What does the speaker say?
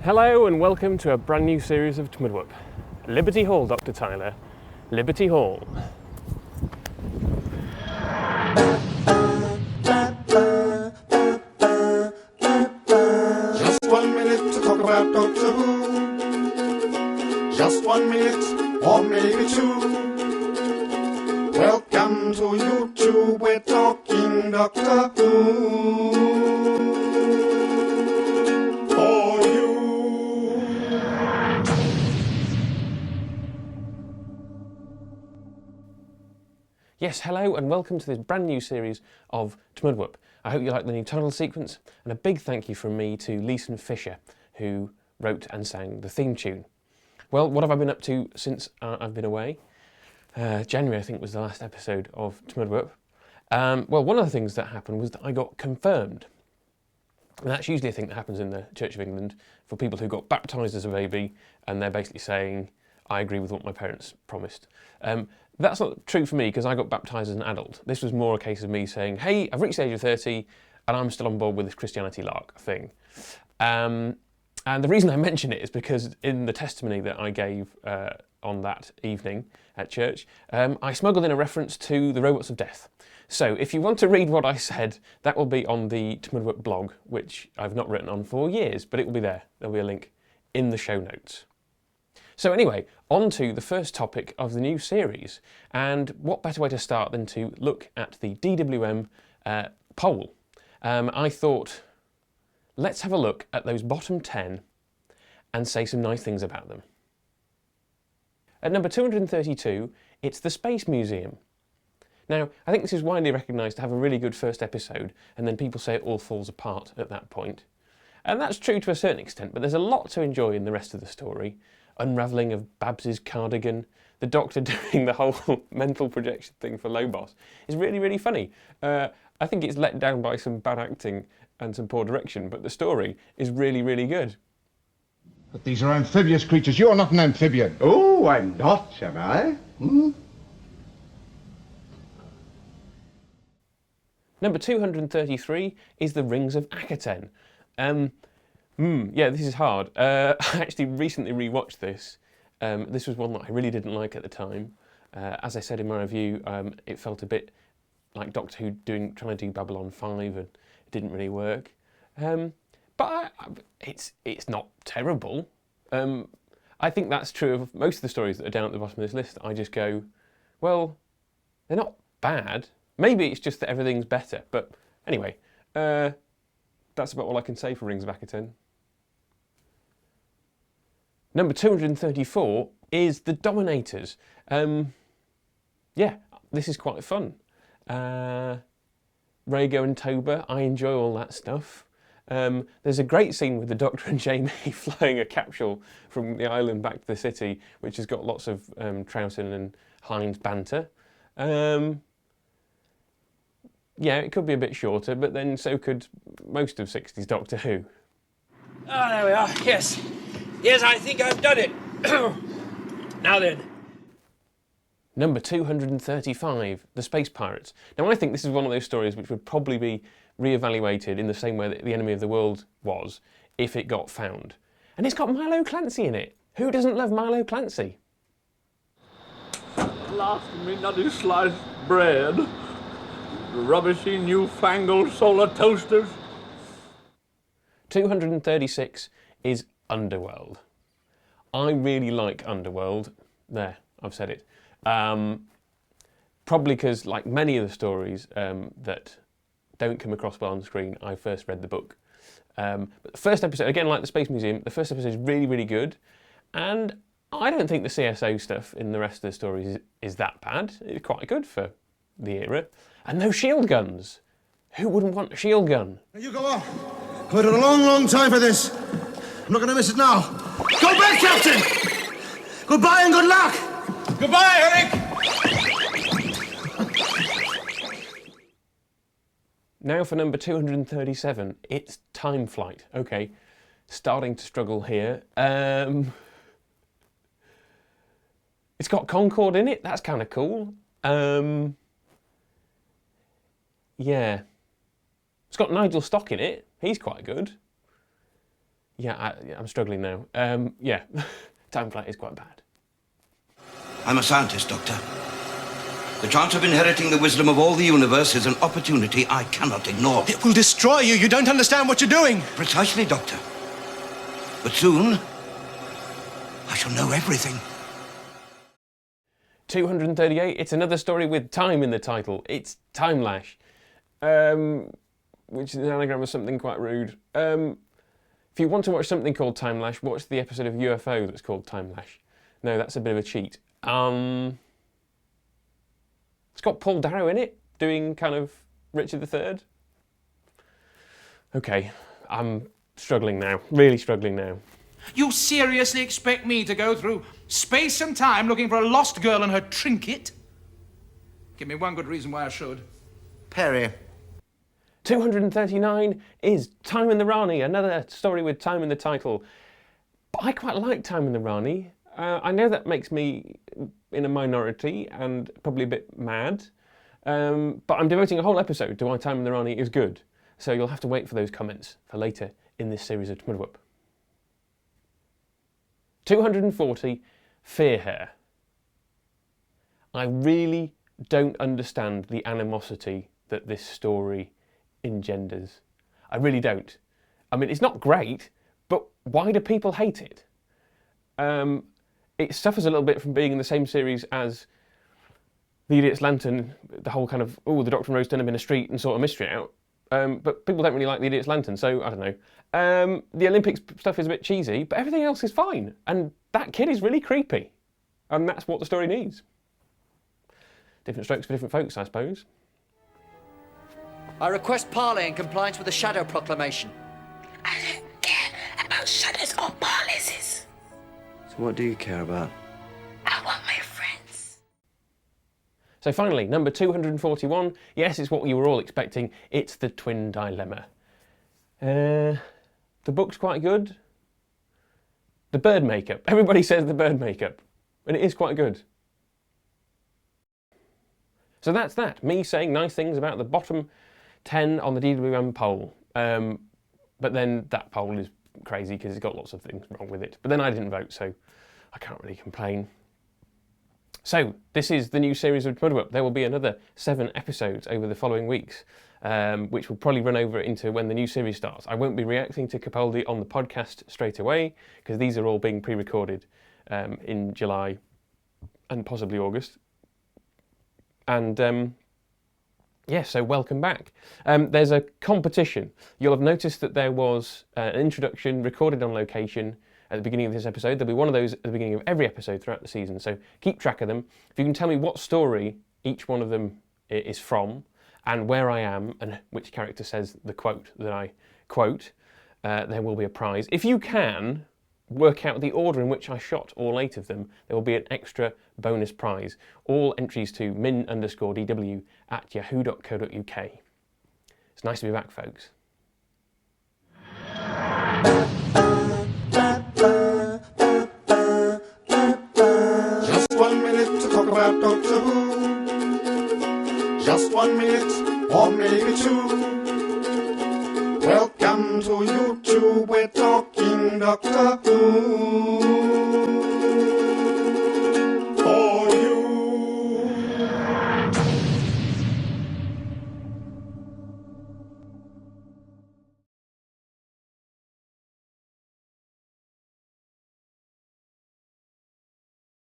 Hello and welcome to a brand new series of TMDWP. Liberty Hall, Dr. Tyler. Liberty Hall. Just 1 minute to talk about Doctor Who. Just 1 minute, or maybe two. Welcome to YouTube, we're talking Doctor Who. For you. Yes, hello and welcome to this brand new series of TMDWP. I hope you like the new title sequence, and a big thank you from me to Leeson Fisher, who wrote and sang the theme tune. Well, what have I been up to since I've been away? January, I think, was the last episode of TMDWP. Well, one of the things that happened was that I got confirmed. And that's usually a thing that happens in the Church of England for people who got baptised as a baby, and they're basically saying, I agree with what my parents promised. That's not true for me, because I got baptised as an adult. This was more a case of me saying, hey, I've reached the age of 30, and I'm still on board with this Christianity lark thing. And the reason I mention it is because in the testimony that I gave on that evening at church, I smuggled in a reference to the Robots of Death. So if you want to read what I said, that will be on the TMDWP blog, which I've not written on for years, but it will be there. There'll be a link in the show notes. So anyway, on to the first topic of the new series, and what better way to start than to look at the DWM poll. I thought, let's have a look at those bottom 10 and say some nice things about them. At number 232, it's the Space Museum. Now, I think this is widely recognised to have a really good first episode, and then people say it all falls apart at that point. And that's true to a certain extent, but there's a lot to enjoy in the rest of the story. Unravelling of Babs's cardigan, the Doctor doing the whole mental projection thing for Lobos is really, really funny. I think it's let down by some bad acting and some poor direction, but the story is really, really good. But these are amphibious creatures. You are not an amphibian. Oh, I'm not, am I? Number 233 is the Rings of Akaten. Yeah, this is hard. I actually recently rewatched this. This was one that I really didn't like at the time. As I said in my review, it felt a bit like Doctor Who trying to do Babylon 5, and it didn't really work. But it's not terrible. I think that's true of most of the stories that are down at the bottom of this list. I just go, well, they're not bad. Maybe it's just that everything's better. But anyway, that's about all I can say for Rings of Akaten. Number 234 is the Dominators. Yeah, this is quite fun. Rhaego and Toba, I enjoy all that stuff. There's a great scene with the Doctor and Jamie flying a capsule from the island back to the city, which has got lots of Troughton and Hines banter. Yeah, it could be a bit shorter, but then so could most of 60s Doctor Who. Ah, there we are. Yes. Yes, I think I've done it. Now then. Number 235, The Space Pirates. Now, I think this is one of those stories which would probably be re-evaluated in the same way that The Enemy of the World was, if it got found. And it's got Milo Clancy in it. Who doesn't love Milo Clancy? Last me nutty sliced bread. Rubbishy newfangled solar toasters. 236 is Underworld. I really like Underworld. There, I've said it. Probably because, like many of the stories that don't come across well on screen, I first read the book. But the first episode, again, like the Space Museum, the first episode is really, really good. And I don't think the CSO stuff in the rest of the stories is that bad. It's quite good for the era. And no shield guns. Who wouldn't want a shield gun? You go on. I've waited a long, long time for this. I'm not going to miss it now. Go back, Captain! Goodbye and good luck! Goodbye, Eric! Now for number 237, it's Time Flight. Okay, starting to struggle here. It's got Concorde in it, that's kind of cool. Yeah. It's got Nigel Stock in it, he's quite good. Yeah, I'm struggling now. Yeah, time flight is quite bad. I'm a scientist, Doctor. The chance of inheriting the wisdom of all the universe is an opportunity I cannot ignore. It will destroy you. You don't understand what you're doing. Precisely, Doctor. But soon, I shall know everything. 238, it's another story with time in the title. It's Time Lash, which is an anagram of something quite rude. If you want to watch something called Time Lash, watch the episode of UFO that's called Time Lash. No, that's a bit of a cheat. It's got Paul Darrow in it, doing kind of Richard III. Okay, I'm struggling now, really struggling now. You seriously expect me to go through space and time looking for a lost girl and her trinket? Give me one good reason why I should. Perry. 239 is Time in the Rani, another story with time in the title. But I quite like Time in the Rani. I know that makes me in a minority and probably a bit mad, but I'm devoting a whole episode to why Time in the Rani is good. So you'll have to wait for those comments for later in this series of TMDWP. 240, Fear Hair. I really don't understand the animosity that this story engenders. I really don't. I mean, it's not great, but why do people hate it? It suffers a little bit from being in the same series as The Idiot's Lantern, the whole kind of, oh, the Doctor and Rose turn up in a street and sort a mystery out. But people don't really like The Idiot's Lantern, so I don't know. The Olympics stuff is a bit cheesy, but everything else is fine. And that kid is really creepy. And that's what the story needs. Different strokes for different folks, I suppose. I request parley in compliance with the Shadow Proclamation. I don't care about shadows or parleys. So what do you care about? I want my friends. So finally, number 241. Yes, it's what you were all expecting. It's the Twin Dilemma. The book's quite good. The bird makeup. Everybody says the bird makeup. And it is quite good. So that's that. Me saying nice things about the bottom 10 on the DWM poll. But then that poll is crazy because it's got lots of things wrong with it. But then I didn't vote, so I can't really complain. So this is the new series of TMDWP. There will be another 7 episodes over the following weeks, which will probably run over into when the new series starts. I won't be reacting to Capaldi on the podcast straight away because these are all being pre-recorded in July and possibly August. And yeah, so welcome back. There's a competition. You'll have noticed that there was an introduction recorded on location at the beginning of this episode. There'll be one of those at the beginning of every episode throughout the season, so keep track of them. If you can tell me what story each one of them is from, and where I am, and which character says the quote that I quote, there will be a prize. If you can work out the order in which I shot all 8 of them, there will be an extra bonus prize. All entries to min_dw@yahoo.co.uk. It's nice to be back, folks. Just 1 minute to talk about Doctor Who. Just 1 minute, or maybe 2. Welcome to YouTube, we're talking Doctor Who.